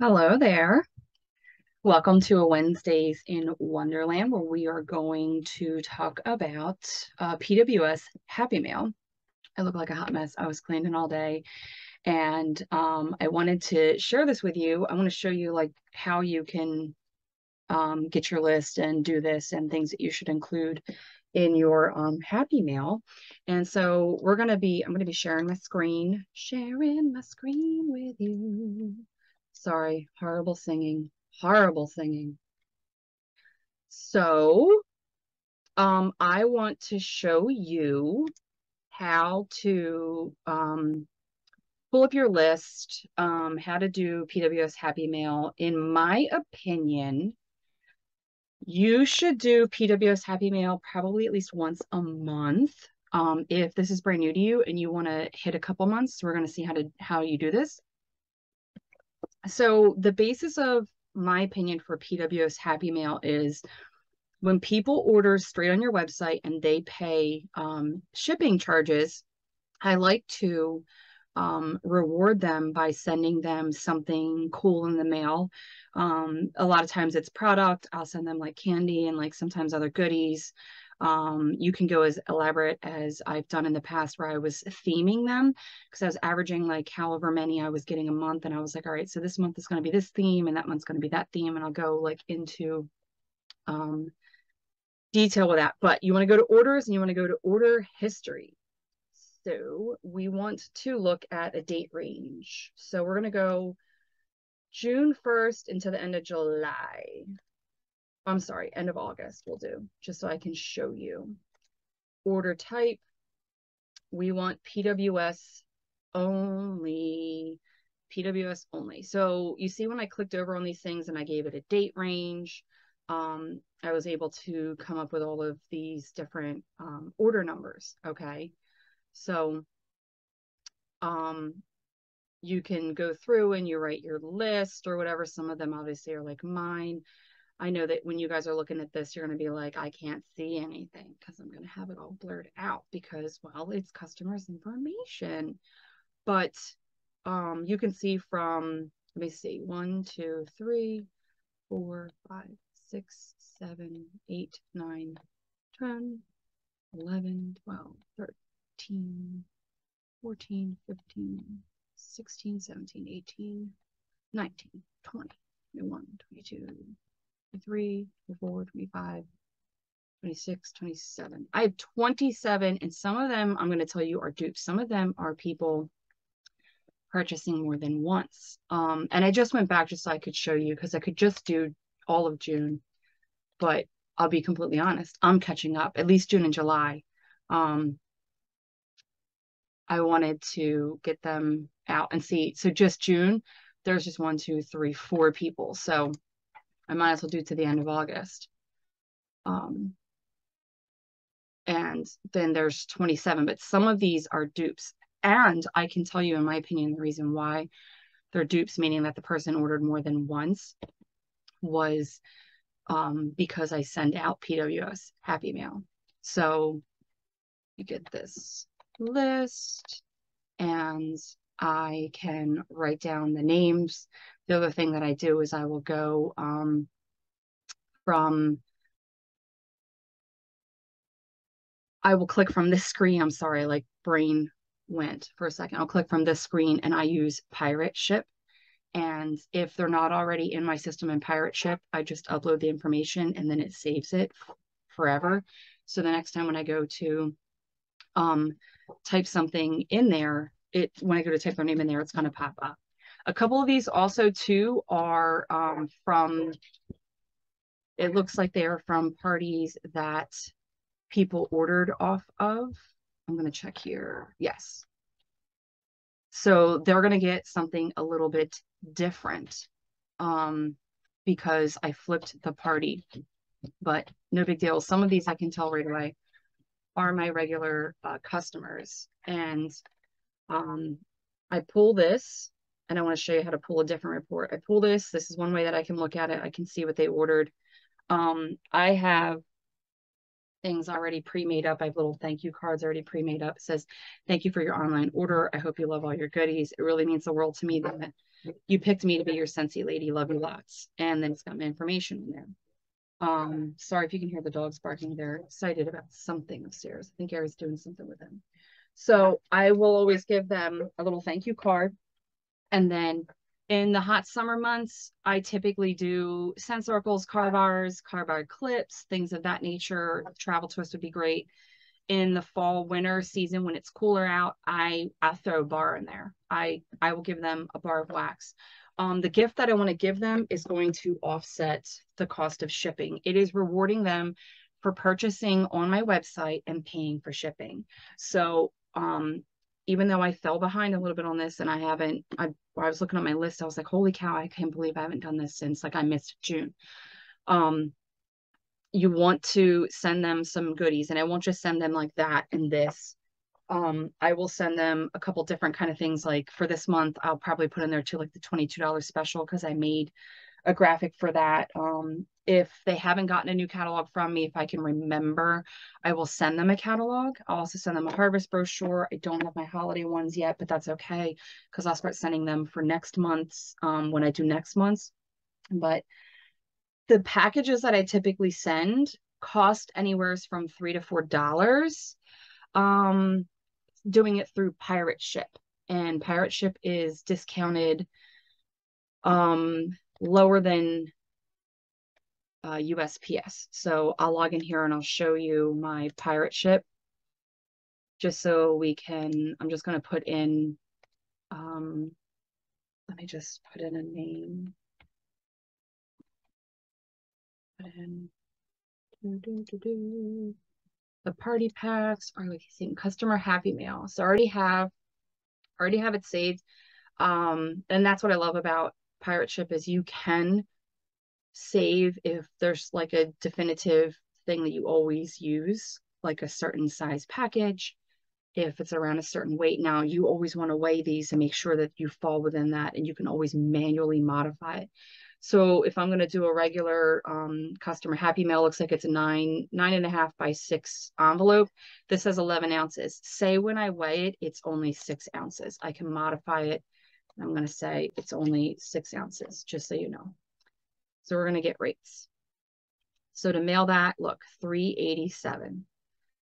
Hello there. Welcome to a Wednesdays in Wonderland where we are going to talk about PWS Happy Mail. I look like a hot mess. I was cleaning all day and I wanted to share this with you. I want to show you like how you can get your list and do this and things that you should include in your Happy Mail. And so I'm going to be sharing my screen with you. Sorry, horrible singing. So, I want to show you how to pull up your list, how to do PWS Happy Mail. In my opinion, you should do PWS Happy Mail probably at least once a month. If this is brand new to you and you want to hit a couple months, we're going to see how you do this. So the basis of my opinion for PWS Happy Mail is when people order straight on your website and they pay shipping charges, I like to reward them by sending them something cool in the mail. A lot of times it's product. I'll send them like candy and like sometimes other goodies. You can go as elaborate as I've done in the past where I was theming them because I was averaging like however many I was getting a month. And I was like, all right, so this month is going to be this theme and that month's going to be that theme. And I'll go like into um, detail with that. But you want to go to orders and you want to go to order history. So we want to look at a date range. So we're going to go June 1st into the end of July. I'm sorry, end of August we'll do, just so I can show you. Order type, we want PWS only. PWS only. So you see when I clicked over on these things and I gave it a date range, I was able to come up with all of these different order numbers. Okay. So you can go through and you write your list or whatever. Some of them obviously are like mine. I know that when you guys are looking at this, you're going to be like, I can't see anything because I'm going to have it all blurred out because, well, it's customers' information. But you can see from, let me see, 1, 2, 3, 4, 5, 6, 7, 8, 9, 10, 11, 12, 13, 14, 15, 16, 17, 18, 19, 20, 21, 22, 23, 24, 25, 26, 27. I have 27, and some of them I'm going to tell you are dupes. Some of them are people purchasing more than once. And I just went back just so I could show you because I could just do all of June, but I'll be completely honest, I'm catching up, at least June and July. I wanted to get them out and see. So just June, there's just 1, 2, 3, 4 people. So I might as well do it to the end of August. And then there's 27, but some of these are dupes. And I can tell you, in my opinion, the reason why they're dupes, meaning that the person ordered more than once, was because I send out PWS Happy Mail. So you get this list and I can write down the names. The other thing that I do is I will go I will click from this screen. I'm sorry, like brain went for a second. I'll click from this screen and I use Pirate Ship. And if they're not already in my system in Pirate Ship, I just upload the information and then it saves it forever. So the next time when I go to type something in there, when I go to type their name in there, it's going to pop up. A couple of these also too are from, it looks like they are from parties that people ordered off of. I'm going to check here. Yes. So they're going to get something a little bit different because I flipped the party, but no big deal. Some of these I can tell right away are my regular customers. And I pull this and I want to show you how to pull a different report. I pull this. This is one way that I can look at it. I can see what they ordered. I have things already pre-made up. I have little thank you cards already pre-made up. It says, thank you for your online order. I hope you love all your goodies. It really means the world to me that you picked me to be your Scentsy lady. Love you lots. And then it's got my information in there. Sorry if you can hear the dogs barking. They're excited about something upstairs. I think Gary's doing something with them. So I will always give them a little thank you card. And then in the hot summer months, I typically do scent circles, car bar clips, things of that nature. Travel twist would be great. In the fall winter season when it's cooler out, I throw a bar in there. I will give them a bar of wax. The gift that I want to give them is going to offset the cost of shipping. It is rewarding them for purchasing on my website and paying for shipping. So even though I fell behind a little bit on this and I was looking at my list, I was like, holy cow, I can't believe I haven't done this since like I missed June. You want to send them some goodies, and I won't just send them like that and this. I will send them a couple different kind of things. Like for this month, I'll probably put in there too, like the $22 special, because I made a graphic for that. If they haven't gotten a new catalog from me, if I can remember, I will send them a catalog. I'll also send them a harvest brochure. I don't have my holiday ones yet, but that's okay, because I'll start sending them for next month's when I do next month's. But the packages that I typically send cost anywhere from $3 to $4. Doing it through Pirate Ship, and Pirate Ship is discounted lower than USPS. So I'll log in here and I'll show you my Pirate Ship just so we can. I'm just going to put in. Let me just put in a name. Put in the party packs are like seeing customer happy mail. So I already have it saved. And that's what I love about Pirate Ship is you can save if there's like a definitive thing that you always use, like a certain size package, if it's around a certain weight. Now you always want to weigh these and make sure that you fall within that, and you can always manually modify it. So if I'm going to do a regular customer happy mail, looks like it's a 9.5 by 6 envelope. This has 11 ounces. Say when I weigh it, it's only 6 ounces. I can modify it. I'm going to say it's only 6 ounces, just so you know. So we're going to get rates. So to mail that, look, $3.87.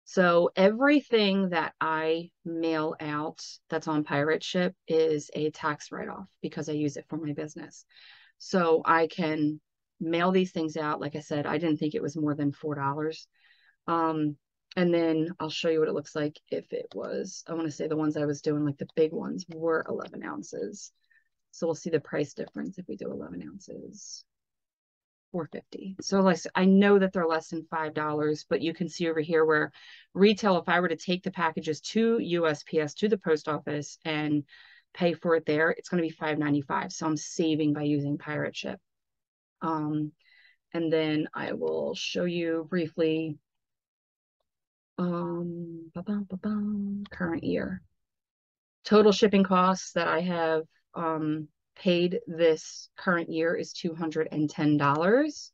So everything that I mail out that's on Pirate Ship is a tax write-off because I use it for my business. So I can mail these things out. Like I said, I didn't think it was more than $4. And then I'll show you what it looks like if it was, I want to say the ones I was doing, like the big ones were 11 ounces. So we'll see the price difference if we do 11 ounces. $4.50. So like I know that they're less than $5, but you can see over here where retail, if I were to take the packages to USPS, to the post office and pay for it there, it's going to be $5.95. So I'm saving by using Pirate Ship. And then I will show you briefly current year. Total shipping costs that I have paid this current year is $210.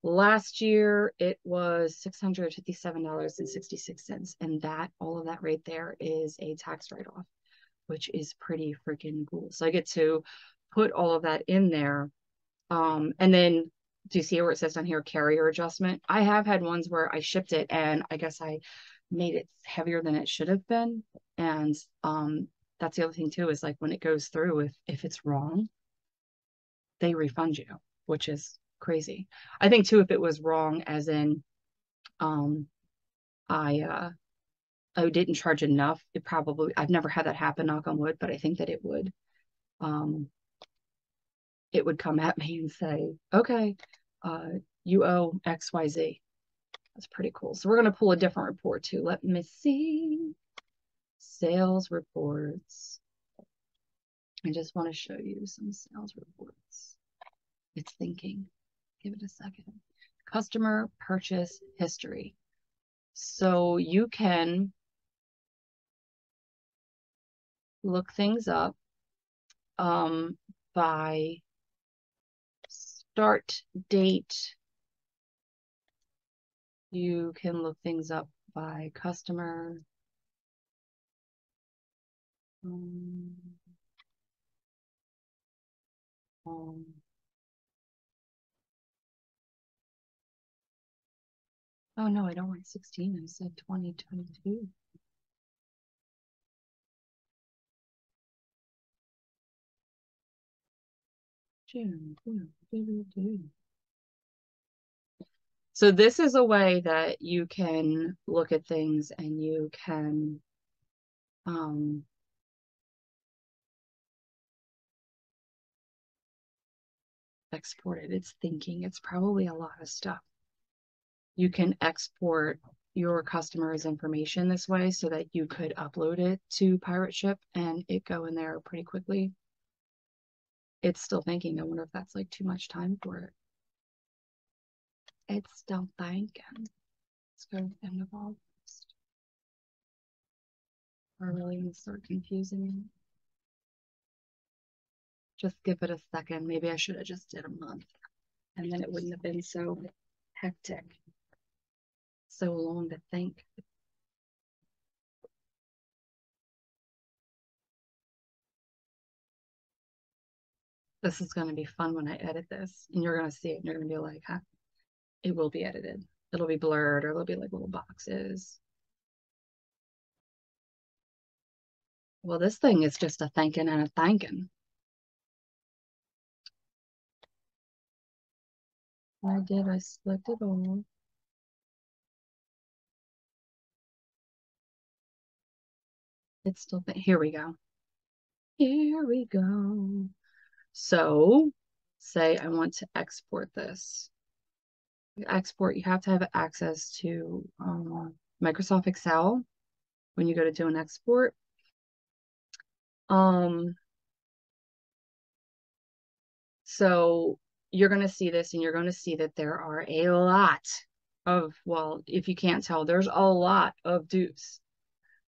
Last year, it was $657.66. And that, all of that right there is a tax write-off, which is pretty freaking cool. So I get to put all of that in there. And then do you see where it says down here, carrier adjustment? I have had ones where I shipped it and I guess I made it heavier than it should have been. And that's the other thing too, is like when it goes through, if it's wrong, they refund you, which is crazy. I think too, if it was wrong, as in, I didn't charge enough, it probably, I've never had that happen, knock on wood, but I think that it would come at me and say, okay, you owe XYZ. That's pretty cool. So we're going to pull a different report too. Let me see. Sales reports. I just want to show you some sales reports. It's thinking. Give it a second. Customer purchase history. So you can look things up by start date You can look things up by customer. Um, um, oh no, I don't want 16. I said 2022. June. So this is a way that you can look at things and you can um, export it. It's thinking. It's probably a lot of stuff. You can export your customer's information this way so that you could upload it to Pirate Ship and it go in there pretty quickly. It's still thinking. I wonder if that's like too much time for it. It's still thinking. Let's go to end of August. We're really gonna start confusing it. Just give it a second. Maybe I should have just did a month and then it wouldn't have been so hectic, so long to think. This is going to be fun when I edit this and you're going to see it and you're going to be like, huh? It will be edited. It'll be blurred or it'll be like little boxes. Well, this thing is just a thinking and a thanking. I did. I selected all. It's still, here we go. Here we go. So say I want to export this. Export, you have to have access to Microsoft Excel when you go to do an export. So you're going to see this and you're going to see that there are a lot of, well, if you can't tell, there's a lot of dupes.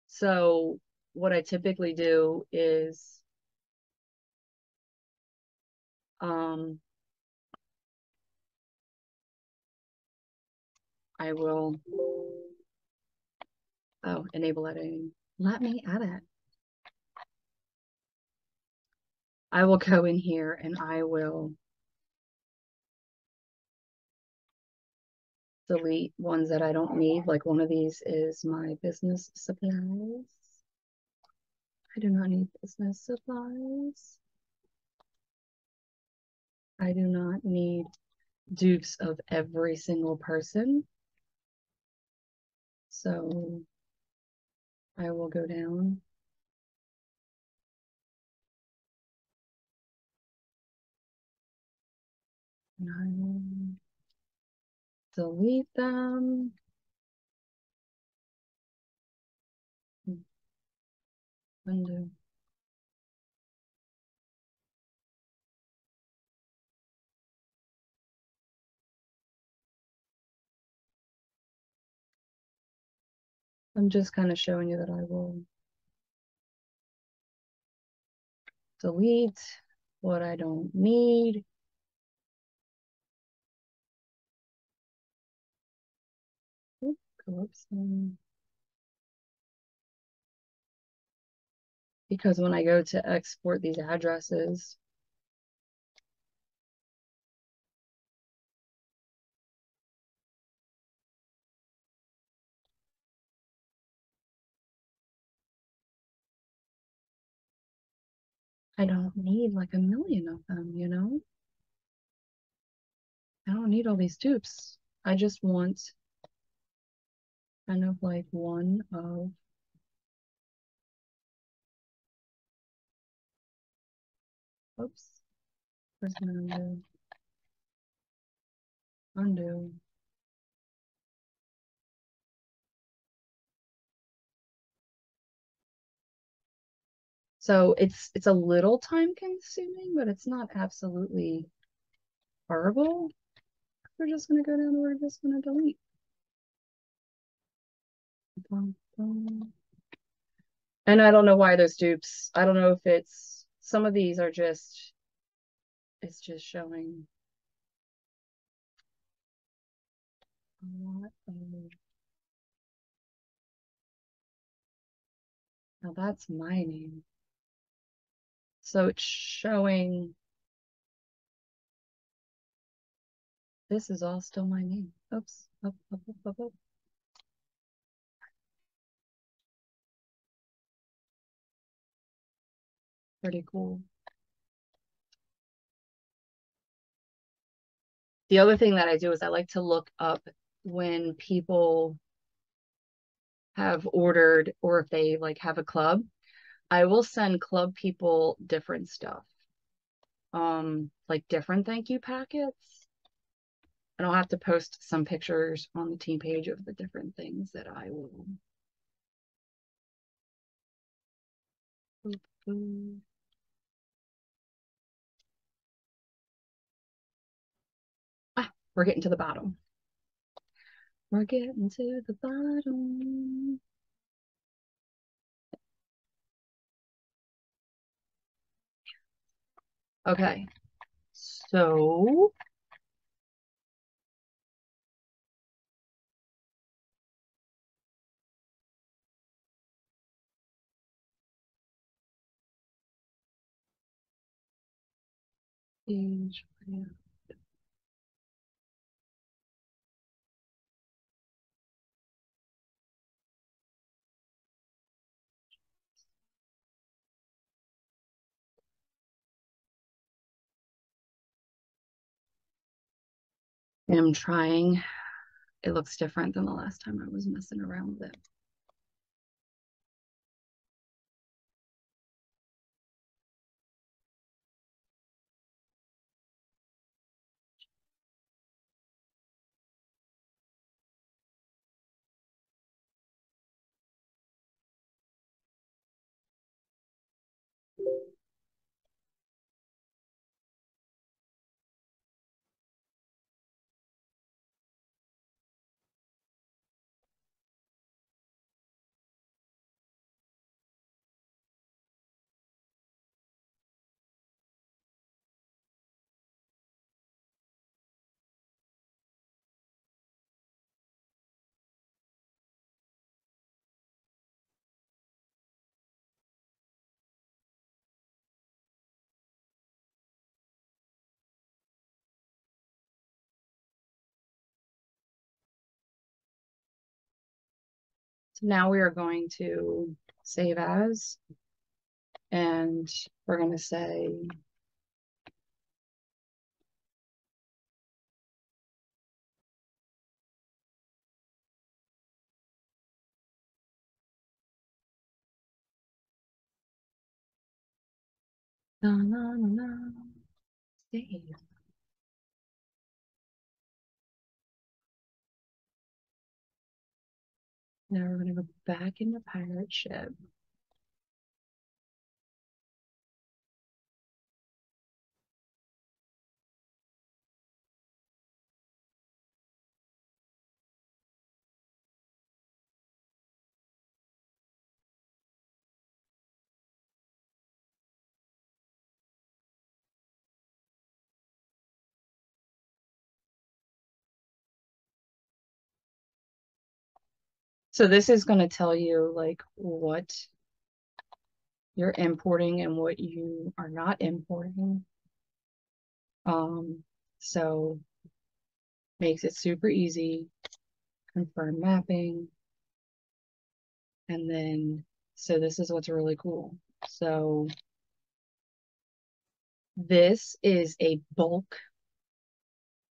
So what I typically do is I will, oh, enable editing. Let me edit. I will go in here and I will delete ones that I don't need. Like one of these is my business supplies. I do not need business supplies. I do not need dupes of every single person. So I will go down and I will delete them. Undo. I'm just kind of showing you that I will delete what I don't need. Oop, go up some. Because when I go to export these addresses, I don't need like a million of them, you know? I don't need all these dupes. I just want kind of like one of, oops, where's my undo? Undo. So it's a little time consuming, but it's not absolutely horrible. We're just gonna go down and we're just gonna delete. And I don't know why there's dupes. I don't know if it's some of these are just, it's just showing. a lot of, now that's my name. So it's showing, this is all still my name. Oops, up, up, up, up, up. Pretty cool. The other thing that I do is I like to look up when people have ordered or if they like have a club. I will send club people different stuff. Like different thank you packets. And I'll have to post some pictures on the team page of the different things that I will. Ah, we're getting to the bottom. We're getting to the bottom. Okay, so page, yeah. I'm trying. It looks different than the last time I was messing around with it. So now we are going to save as, and we're going to say na na na na save. Now we're going to go back in the pirate ship. So this is going to tell you like what you're importing and what you are not importing. Um, so makes it super easy. Confirm mapping. And then, so this is what's really cool. So this is a bulk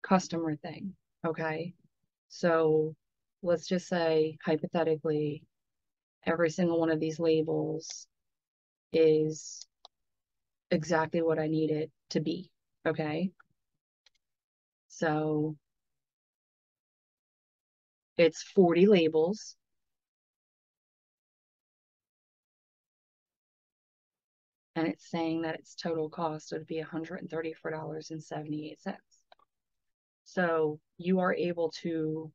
customer thing. Okay. So let's just say hypothetically, every single one of these labels is exactly what I need it to be. Okay. So it's 40 labels. And it's saying that its total cost would be $134.78. So you are able to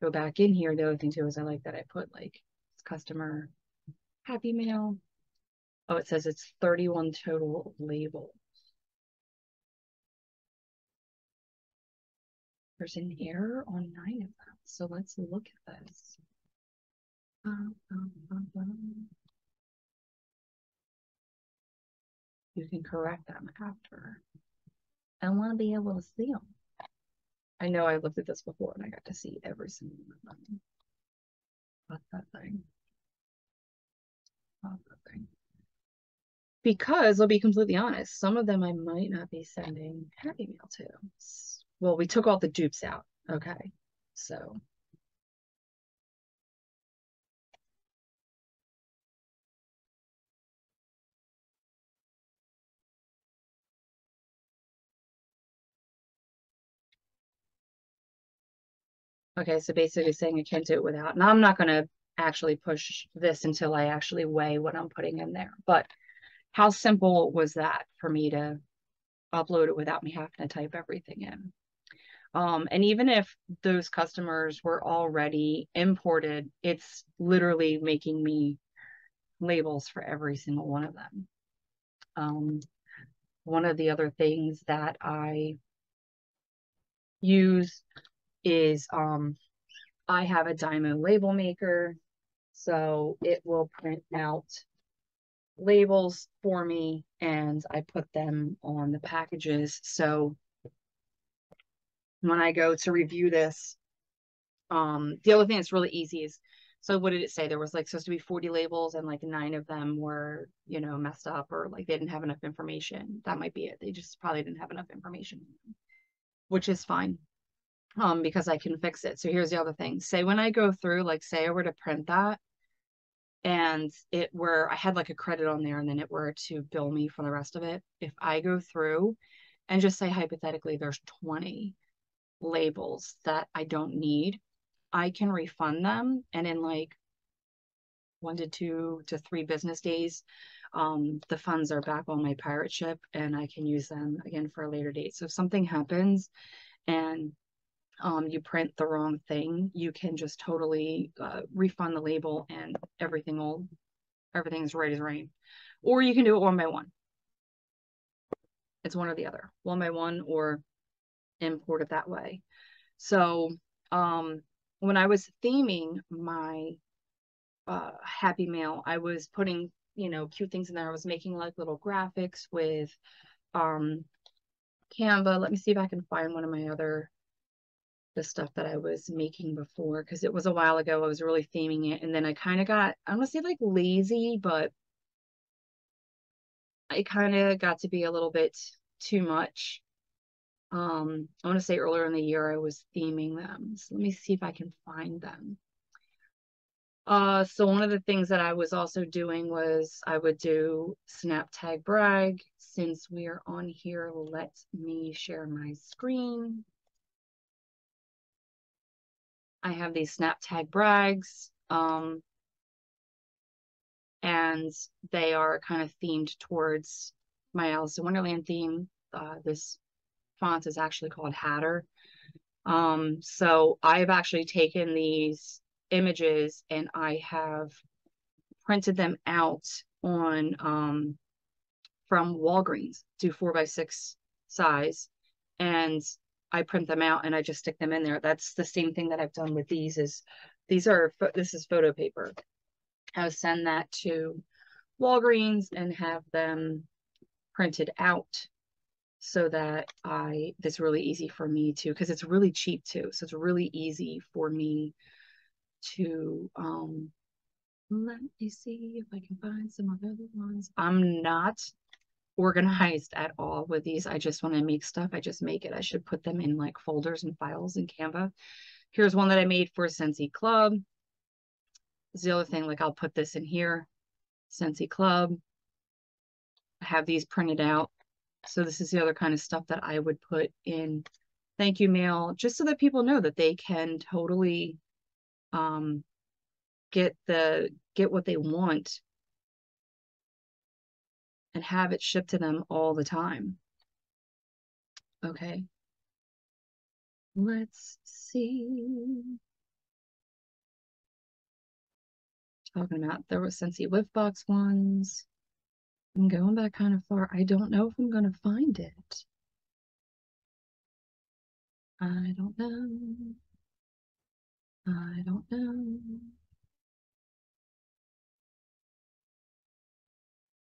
go back in here. The other thing too is I like that I put like customer happy mail. Oh, it says it's 31 total labels. there's an error on 9 of them. So let's look at this. You can correct them after. I want to be able to see them. I know I looked at this before and I got to see every single one of them. What's that thing? What's that thing? Because I'll be completely honest, some of them I might not be sending Happy Mail to. Well, we took all the dupes out. Okay. So okay, so basically saying I can't do it without. Now I'm not gonna actually push this until I actually weigh what I'm putting in there. But how simple was that for me to upload it without me having to type everything in? And even if those customers were already imported, it's literally making me labels for every single one of them. One of the other things that I use is I have a Dymo label maker, so it will print out labels for me and I put them on the packages. So when I go to review this, the other thing that's really easy is, so what did it say? There was like supposed to be 40 labels and like 9 of them were, you know, messed up or like they didn't have enough information. That might be it. They just probably didn't have enough information, which is fine. Because I can fix it. So here's the other thing. Say when I go through, like say I were to print that and it were, I had like a credit on there and then it were to bill me for the rest of it. If I go through and just say hypothetically there's 20 labels that I don't need, I can refund them. And in like 1 to 2 to 3 business days, the funds are back on my pirate ship and I can use them again for a later date. So if something happens and you print the wrong thing, you can just totally refund the label and everything's right as rain. Or you can do it 1 by 1. It's one or the other, 1 by 1 or import it that way. So when I was theming my Happy Mail, I was putting, you know, cute things in there. I was making like little graphics with Canva. Let me see if I can find one of my other the stuff that I was making before because it was a while ago. I was really theming it. And then I kind of got, I don't want to say like lazy, but I kind of got to be a little bit too much. I want to say earlier in the year I was theming them. So let me see if I can find them. So one of the things that I was also doing was I would do snap tag brag. Since we are on here, let me share my screen. I have these snap tag brags. And they are kind of themed towards my Alice in Wonderland theme. This font is actually called Hatter. So I've actually taken these images and I have printed them out on from Walgreens to 4x6 size, and I print them out and I just stick them in there. That's the same thing that I've done with these. This is photo paper. I would send that to Walgreens and have them printed out so that that's really easy for me to, because it's really cheap too. So it's really easy for me to, let me see if I can find some other ones. I'm not organized at all with these. I just want to make stuff. I just make it. I should put them in like folders and files in Canva. Here's one that I made for Scentsy Club. This is the other thing, like I'll put this in here, Scentsy Club. I have these printed out. So this is the other kind of stuff that I would put in thank you mail, just so that people know that they can totally get what they want and have it shipped to them all the time. Okay. Let's see. Talking about there was Scentsy Whiff Box ones. I'm going back kind of far. I don't know if I'm gonna find it. I don't know. I don't know.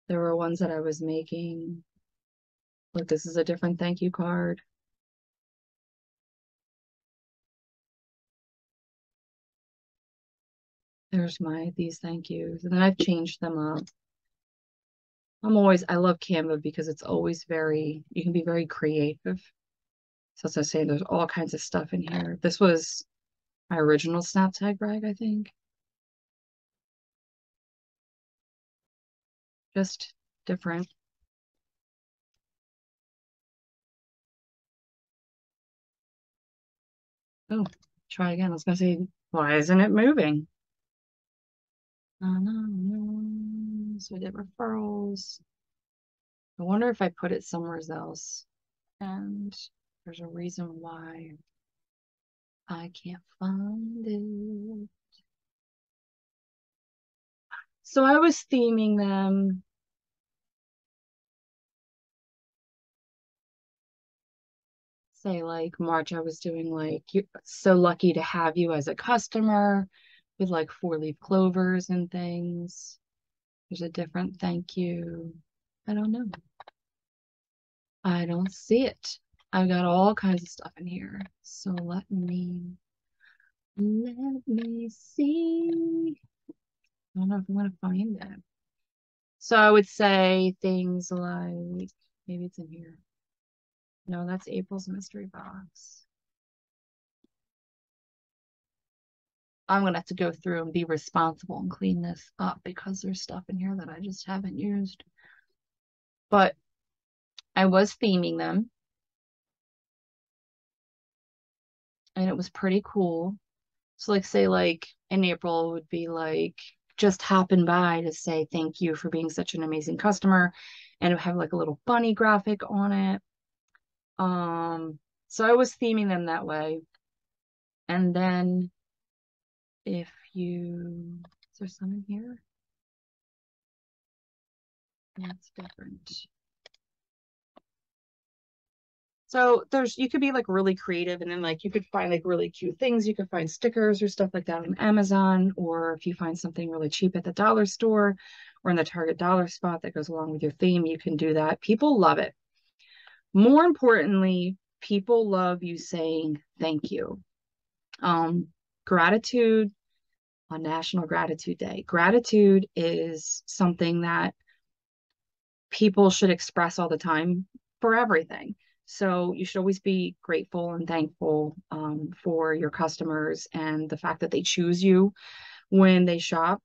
There were ones that I was making. Look, this is a different thank you card. There's these thank yous. And then I've changed them up. I love Canva because it's always you can be very creative. So as I say, there's all kinds of stuff in here. This was my original snap tag rag, I think. Just different. Oh, try again. I was gonna say, why isn't it moving? So we did referrals. I wonder if I put it somewhere else. And there's a reason why I can't find it. So I was theming them. Say like March, I was doing like, you're so lucky to have you as a customer with like 4-leaf clovers and things. There's a different thank you. I don't know. I don't see it. I've got all kinds of stuff in here. So let me see. I don't know if I'm gonna find it. So I would say things like, maybe it's in here. No, that's April's mystery box. I'm gonna have to go through and be responsible and clean this up because there's stuff in here that I just haven't used. But I was theming them. And it was pretty cool. So like say like in April would be like just hopping by to say thank you for being such an amazing customer, and it would have like a little bunny graphic on it. So I was theming them that way. And then if you, is there some in here? That's different. So you could be like really creative, and then like you could find like really cute things. You could find stickers or stuff like that on Amazon, or if you find something really cheap at the dollar store or in the Target dollar spot that goes along with your theme, you can do that. People love it. More importantly, people love you saying thank you. Gratitude on National Gratitude Day. Gratitude is something that people should express all the time for everything. So you should always be grateful and thankful for your customers and the fact that they choose you when they shop.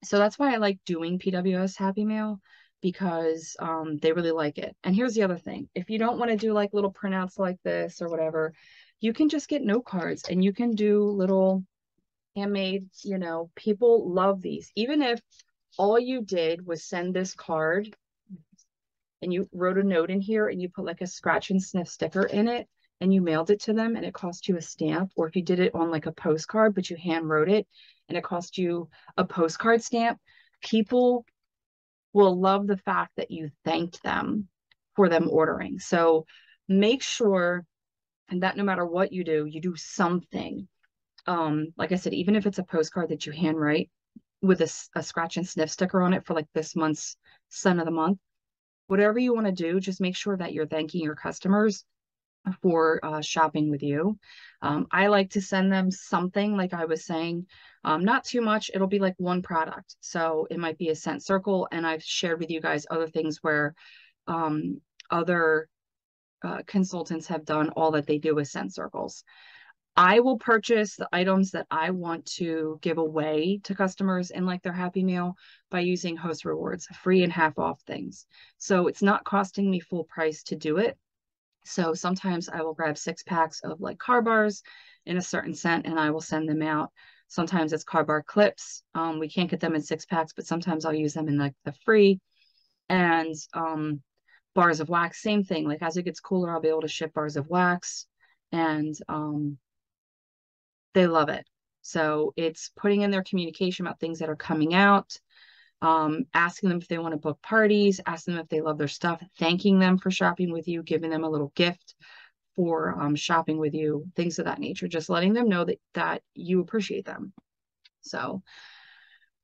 So that's why I like doing PWS Happy Mail, because they really like it. And here's the other thing. If you don't want to do like little printouts like this or whatever, you can just get note cards and you can do little handmade, people love these. Even if all you did was send this card and you wrote a note in here and you put like a scratch and sniff sticker in it and you mailed it to them and it cost you a stamp, or if you did it on like a postcard but you hand wrote it and it cost you a postcard stamp, people will love the fact that you thanked them for them ordering. So make sure and that no matter what you do something. Like I said, even if it's a postcard that you handwrite with a scratch and sniff sticker on it for like this month's Scent of the Month, whatever you want to do, just make sure that you're thanking your customers for shopping with you. I like to send them something, like I was saying, not too much. It'll be like one product. So it might be a scent circle. And I've shared with you guys other things where other consultants have done all that they do with scent circles. I will purchase the items that I want to give away to customers in like their Happy Meal by using host rewards, free and half off things. So it's not costing me full price to do it. So sometimes I will grab 6 packs of like car bars in a certain scent and I will send them out. Sometimes it's car bar clips. We can't get them in 6 packs, but sometimes I'll use them in like the free. And bars of wax, same thing. Like as it gets cooler, I'll be able to ship bars of wax. And they love it. So it's putting in their communication about things that are coming out, asking them if they want to book parties, asking them if they love their stuff, thanking them for shopping with you, giving them a little gift for shopping with you, things of that nature, just letting them know that you appreciate them. So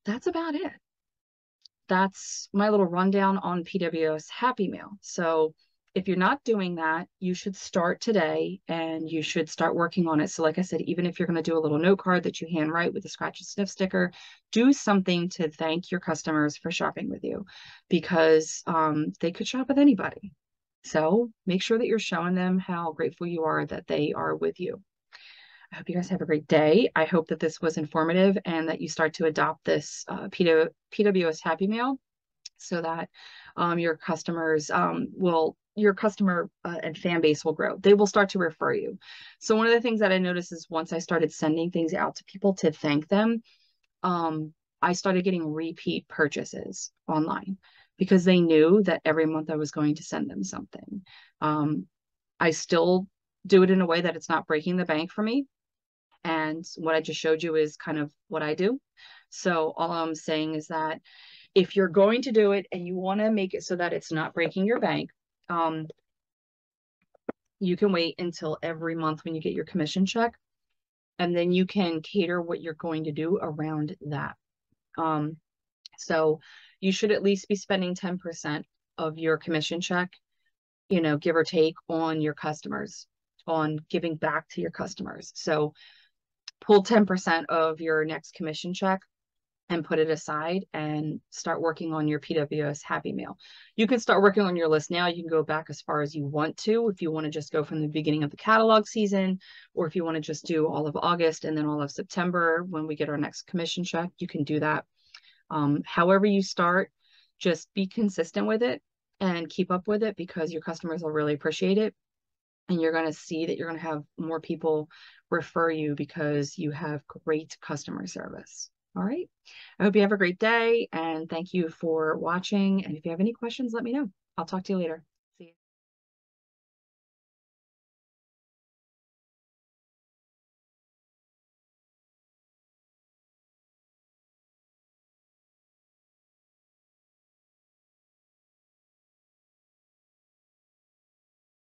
that's about it. That's my little rundown on PWS Happy Mail. So if you're not doing that, you should start today and you should start working on it. So like I said, even if you're going to do a little note card that you handwrite with a scratch and sniff sticker, do something to thank your customers for shopping with you, because they could shop with anybody. So make sure that you're showing them how grateful you are that they are with you. I hope you guys have a great day. I hope that this was informative and that you start to adopt this PWS Happy Mail so that your customers your customer and fan base will grow. They will start to refer you. So one of the things that I noticed is once I started sending things out to people to thank them, I started getting repeat purchases online because they knew that every month I was going to send them something. I still do it in a way that it's not breaking the bank for me. And what I just showed you is kind of what I do. So all I'm saying is that if you're going to do it and you want to make it so that it's not breaking your bank, you can wait until every month when you get your commission check, and then you can cater what you're going to do around that. So you should at least be spending 10% of your commission check, give or take, on your customers, on giving back to your customers. So pull 10% of your next commission check and put it aside and start working on your PWS Happy Mail. You can start working on your list now. You can go back as far as you want to, if you want to just go from the beginning of the catalog season, or if you want to just do all of August and then all of September when we get our next commission check, you can do that. However you start, just be consistent with it and keep up with it, because your customers will really appreciate it. And you're going to see that you're going to have more people refer you because you have great customer service. All right. I hope you have a great day, and thank you for watching. And if you have any questions, let me know. I'll talk to you later.